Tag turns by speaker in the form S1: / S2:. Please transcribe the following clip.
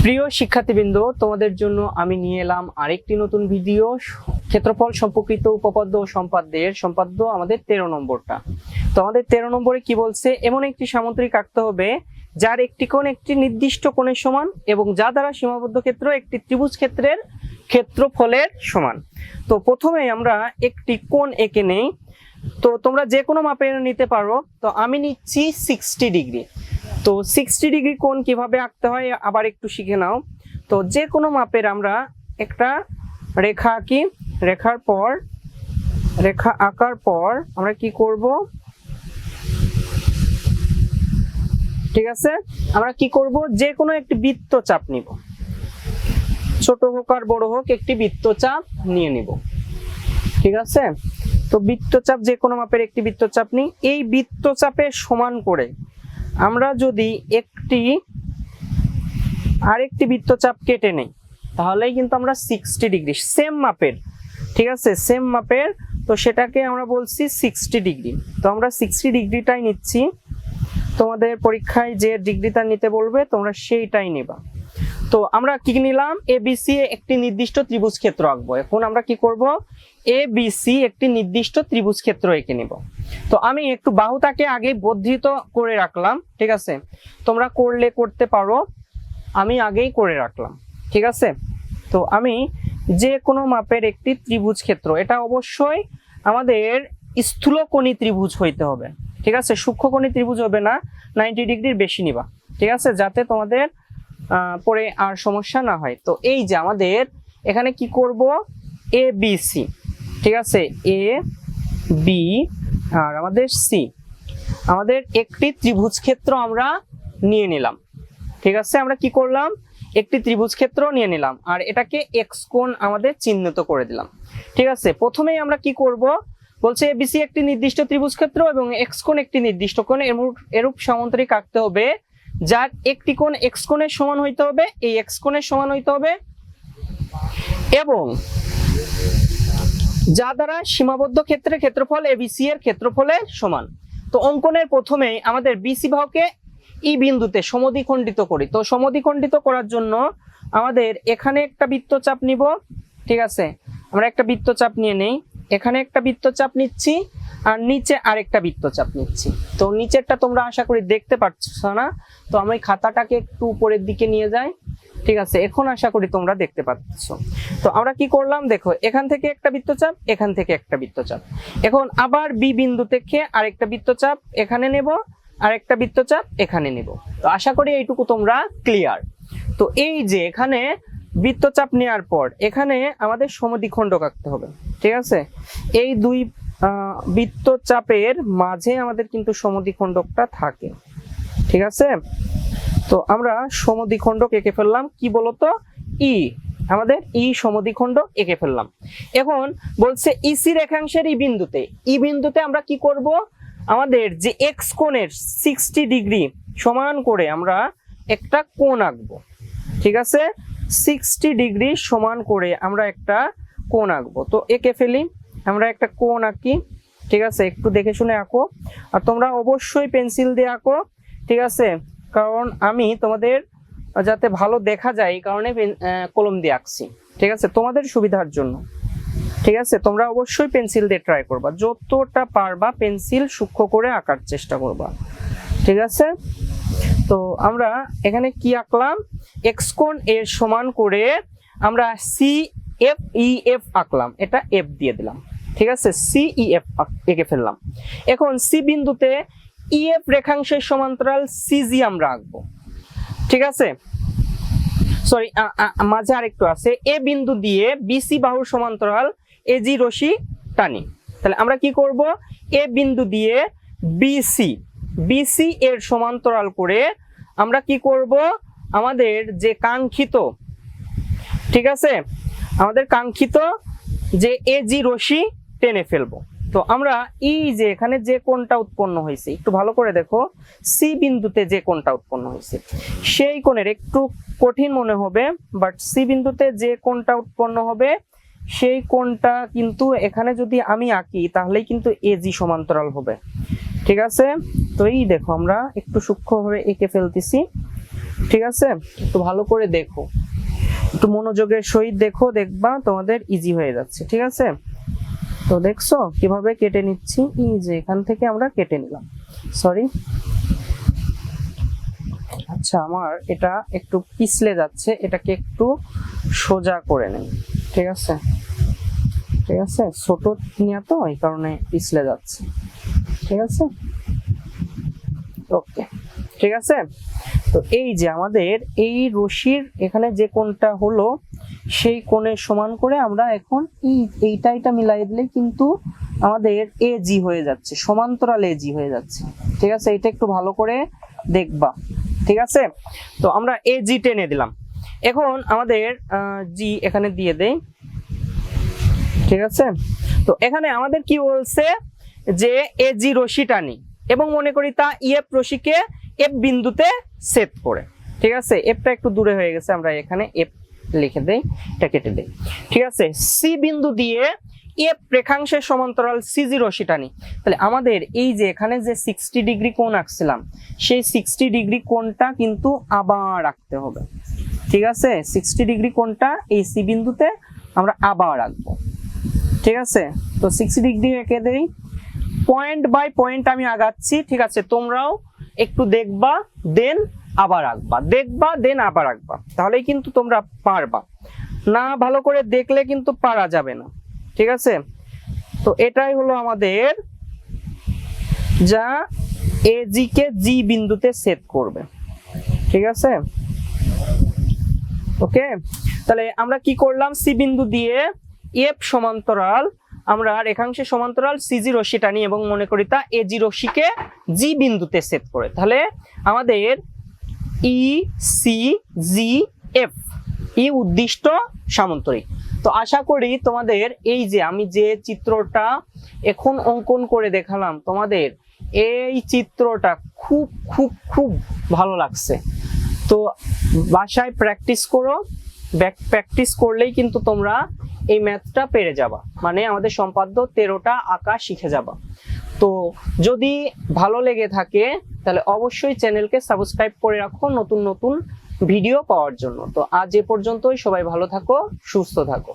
S1: প্রিয় শিক্ষার্থীবৃন্দ, তোমাদের জন্য আমি নিয়ে এলাম আরেকটি নতুন ভিডিও। ক্ষেত্রফল সম্পর্কিত উপপাদ্য ও সম্পাদ্যের সম্পাদ্য আমাদের 13 নম্বরটা। তো আমাদের 13 নম্বরে কি বলছে, এমন একটি সামুদ্রিক আঁকতে হবে যার একটি কোণ একটি নির্দিষ্ট কোণের সমান এবং যা দ্বারা সীমাবদ্ধ ক্ষেত্র একটি ত্রিভুজ ক্ষেত্রের ক্ষেত্রফলের সমান। তো প্রথমে আমরা একটি কোণ এঁকে নেই। তো তোমরা যে কোনো মাপের নিতে পারো। তো আমি নিচ্ছি 60 ডিগ্রি। তো 60 ডিগ্রি কোণ কিভাবে আঁকতে হয় আবার একটু শিখে নাও। তো যে কোনো মাপের আমরা একটা রেখা আঁকি, রেখা আঁকার পর আমরা কি করব, ঠিক আছে, আমরা কি করব, যে কোনো একটি বৃত্তচাপ নিব, ছোট হোক আর বড় হোক, একটি বৃত্তচাপ নিয়ে নিব। ঠিক আছে, তো বৃত্তচাপ যে কোনো মাপের একটি বৃত্তচাপ নিই। এই বৃত্তচাপের সমান করে আমরা যদি আরেকটি বৃত্তচাপ কেটে নেই তাহলেই কিন্তু আমরা 60 ডিগ্রি সেম মাপের, ঠিক আছে, সেম মাপের, তো সেটাকে আমরা বলছি 60 ডিগ্রি। তো আমরা 60 ডিগ্রিটাই নিচ্ছি। তোমাদের পরীক্ষায় যে ডিগ্রিটা নিতে বলবে তোমরা সেইটাই নেবা। তো আমরা কি নিলাম, এবিসি একটি নির্দিষ্ট ত্রিভুজ ক্ষেত্র আঁকবো। এখন আমরা কি করব, এবিসি একটি নির্দিষ্ট ত্রিভুজ ক্ষেত্র এঁকে নিব। তো আমি একটু বাহুটাকে আগে বর্ধিত করে রাখলাম, ঠিক আছে, তোমরা করতে পারো, আমি আগেই করে রাখলাম, ঠিক আছে। তো আমি যে কোনো মাপের একটি ত্রিভুজ ক্ষেত্র, এটা অবশ্যই আমাদের স্থূলকোণী ত্রিভুজ হইতে হবে, ঠিক আছে, সূক্ষ্মকোণী ত্রিভুজ হবে না, 90 ডিগ্রির বেশি নিবা, ঠিক আছে, যাতে তোমাদের পরে আর সমস্যা না হয়। তো এই যে আমাদের এখানে কি করব, এ বি সি, ঠিক আছে, এ বি আর আমাদের সি, আমাদের একটি ত্রিভুজ ক্ষেত্র আমরা নিয়ে নিলাম, ঠিক আছে। আমরা কি করলাম, একটি ত্রিভুজ ক্ষেত্র নিয়ে নিলাম আর এটাকে এক্স কোণ আমাদের চিহ্নিত করে দিলাম, ঠিক আছে। প্রথমেই আমরা কি করব, বলছে এবিসি একটি নির্দিষ্ট ত্রিভুজ ক্ষেত্র এবং এক্স কোণ একটি নির্দিষ্ট কোণ, এরূপ সামুদ্রিক আঁকতে হবে যার একটি কোণ এক্স কোণের সমান হইতে হবে, এই এক্স কোণের সমান হইতে হবে এবং যা দ্বারা সীমাবদ্ধ ক্ষেত্রের ক্ষেত্রফল এবিসি এর ক্ষেত্রফলের সমান। তো অঙ্কনের প্রথমেই আমাদের বিসি বাহুকে ই বিন্দুতে সমদ্বিখণ্ডিত করি। তো সমদ্বিখণ্ডিত করার জন্য আমাদের এখানে একটা বৃত্তচাপ নিব, ঠিক আছে, আমরা একটা বৃত্তচাপ নিয়ে নেই, এখানে একটা বৃত্তচাপ নিচ্ছি আর নিচে আরেকটা বৃত্তচাপ নিচ্ছি। তো নিচেরটা তোমরা আশা করি দেখতে পাচ্ছ না, তো আমি খাতাটাকে একটু উপরের দিকে নিয়ে যাই, ঠিক আছে, এখন আশা করি তোমরা দেখতে পাচ্ছ। তো আমরা কি করলাম, দেখো, এখান থেকে একটা বৃত্তচাপ, এখান থেকে একটা বৃত্তচাপ, এখন আবার বি বিন্দু থেকে আরেকটা বৃত্তচাপ এখানে নেব, আরেকটা বৃত্তচাপ এখানে নেব। তো আশা করি এইটুকু তোমরা ক্লিয়ার। তো এই যে এখানে বৃত্তচাপ নেওয়ার পর এখানে আমাদের সমদ্বিখণ্ডক আঁকতে হবে, ঠিক আছে, এই দুই বৃত্তচাপের মাঝে আমাদের কিন্তু সমদ্বিখণ্ডকটা থাকে, ঠিক আছে। তো আমরা সমদ্বিখণ্ডক এঁকে ফেললাম, কি বলতো, ই, আমাদের ই সমদ্বিখণ্ডক এঁকে ফেললাম। এখন বলছে ইসি রেখাংশের ই বিন্দুতে আমরা কি করব, আমাদের যে এক্স কোণের 60 ডিগ্রি সমান করে আমরা একটা কোণ আঁকবো, ঠিক আছে, 60 ডিগ্রি সমান করে আমরা একটা কোণ আঁকবো। তো এঁকে ফেলি, আমরা একটা কোণ আঁকি, ঠিক আছে, একটু দেখে শুনে আঁকো আর তোমরা অবশ্যই পেন্সিল দিয়ে আঁকো, ঠিক আছে, কারণ আমি তোমাদের যাতে ভালো দেখা যায় এই কারণে কলম দিয়ে আঁকছি, ঠিক আছে, তোমাদের সুবিধার জন্য, ঠিক আছে। তোমরা অবশ্যই পেন্সিল দিয়ে ট্রাই করবা, যতটা পারবা পেন্সিল সূক্ষ্ম করে আঁকার চেষ্টা করবা, ঠিক আছে। তো আমরা এখানে কি আঁকলাম, এক্স কোণ এর সমান করে আমরা সি এফ ই এফ আঁকলাম, এটা এফ দিয়ে দিলাম, ঠিক আছে, সি ই এফ এঁকে ফেললাম। এখন সি বিন্দুতে ই এফ রেখাংশের সমান্তরাল সিজি আমরা আঁকবো, ঠিক আছে, সরি মাঝে আরেকটু আছে, এ বিন্দু দিয়ে বিসি বাহুর সমান্তরাল এজি রশি টানি। তাহলে আমরা কি করব, এ বিন্দু দিয়ে বিসি এর সমান্তরাল করে আমরা কি করব, আমাদের যে কাঙ্ক্ষিত, ঠিক আছে, আমাদের কাঙ্ক্ষিত যে এজি রশি টেনে ফেলবো। তো আমরা এই যে এখানে যে কোণটা উৎপন্ন হয়েছে, একটু ভালো করে দেখো, সি বিন্দুতে যে কোণটা উৎপন্ন হয়েছে সেই কোণের, একটু কঠিন মনে হবে বাট সি বিন্দুতে যে কোণটা উৎপন্ন হবে সেই কোণটা কিন্তু এখানে যদি আমি আঁকি তাহলেই কিন্তু এজি সমান্তরাল হবে, ঠিক আছে। তো এই দেখো আমরা একটু সূক্ষ্মভাবে এঁকে ফেলতেছি, ঠিক আছে, একটু ভালো করে দেখো, একটু মনোযোগের সহিত দেখো, দেখবা তোমাদের ইজি হয়ে যাচ্ছে। ঠিক আছে, তো দেখছো কিভাবে কেটে নিচ্ছি, এই যে এখান থেকে আমরা কেটে নিলাম, সরি। আচ্ছা, আমার এটা একটু পিছলে যাচ্ছে, এটাকে একটু সোজা করে নেই। ঠিক আছে, ঠিক আছে, ছোট নিয়ে তো এই কারণে পিছলে যাচ্ছে। ঠিক আছে, ওকে, ঠিক আছে। তো এই যে আমাদের এই রশির এখানে যে কোণটা হলো, সেই কোণের সমান করে আমরা এখন এইটা মিলাই দিলে কিন্তু আমাদের এজি হয়ে যাচ্ছে, সমান্তরাল এজি হয়ে যাচ্ছে। ঠিক আছে, এটা একটু ভালো করে দেখবা। ঠিক আছে, তো আমরা এজি টেনে দিলাম। এখন আমাদের জি এখানে দিয়ে দেই। ঠিক আছে, তো এখানে আমাদের কি বলছে যে এজি রশি টানি এবং মনে করি তা ইএফ রশিকে এফ বিন্দুতে ছেদ করে। ঠিক আছে, এফটা একটু দূরে হয়ে গেছে, আমরা এখানে এফ লিখে দেই, এটা কেটে দেই। ঠিক আছে, সি বিন্দু দিয়ে এফ রেখাংশের সমান্তরাল সিজি রশি টানি। তাহলে আমাদের এই যে এখানে যে 60 ডিগ্রি কোণ আঁকছিলাম, সেই 60 ডিগ্রি কোণটা কিন্তু আবার রাখতে হবে। ঠিক আছে, 60 ডিগ্রি কোণটা এই সি বিন্দুতে আমরা আবার রাখবো। ঠিক আছে, তো 60 ডিগ্রি এঁকে দেই, পয়েন্ট বাই পয়েন্ট আমি আগাচ্ছি। ঠিক আছে, তোমরাও একটু দেখবা, দেন আবার আঁকবা, দেখবা দেন আবার আঁকবা, তাহলেই কিন্তু তোমরা পারবা। না ভালো করে দেখলে কিন্তু পারা যাবে না। ঠিক আছে, তো এটাই হলো আমাদের যা এজি কে জি বিন্দুতে ছেদ করবে। ঠিক আছে, ওকে, তাহলে আমরা কি করলাম, সি বিন্দু দিয়ে এফ সমান্তরাল আমরা রেখাংশের সমান্তরাল সিজি রশ্মি টানি এবং মনে করি তা এজি রশ্মিকে জি বিন্দুতে ছেদ করে। তাহলে আমাদের ই সি জি এফ ই উদ্দিষ্ট সামান্তরিক। তো আশা করি তোমাদের এই যে আমি যে চিত্রটা এখন অঙ্কন করে দেখালাম, তোমাদের এই চিত্রটা খুব খুব খুব ভালো লাগছে। তো বাসায় প্র্যাকটিস করো, প্র্যাকটিস করলেই কিন্তু তোমরা এই ম্যাথটা পেরে যাবা, মানে আমাদের সম্পাদ্য 13টা আঁকা শিখে যাবা। তো যদি ভালো লেগে থাকে তাহলে অবশ্যই চ্যানেলকে সাবস্ক্রাইব করে রাখো নতুন নতুন ভিডিও পাওয়ার জন্য। তো আজ এ পর্যন্তই, সবাই ভালো থাকো, সুস্থ থাকো।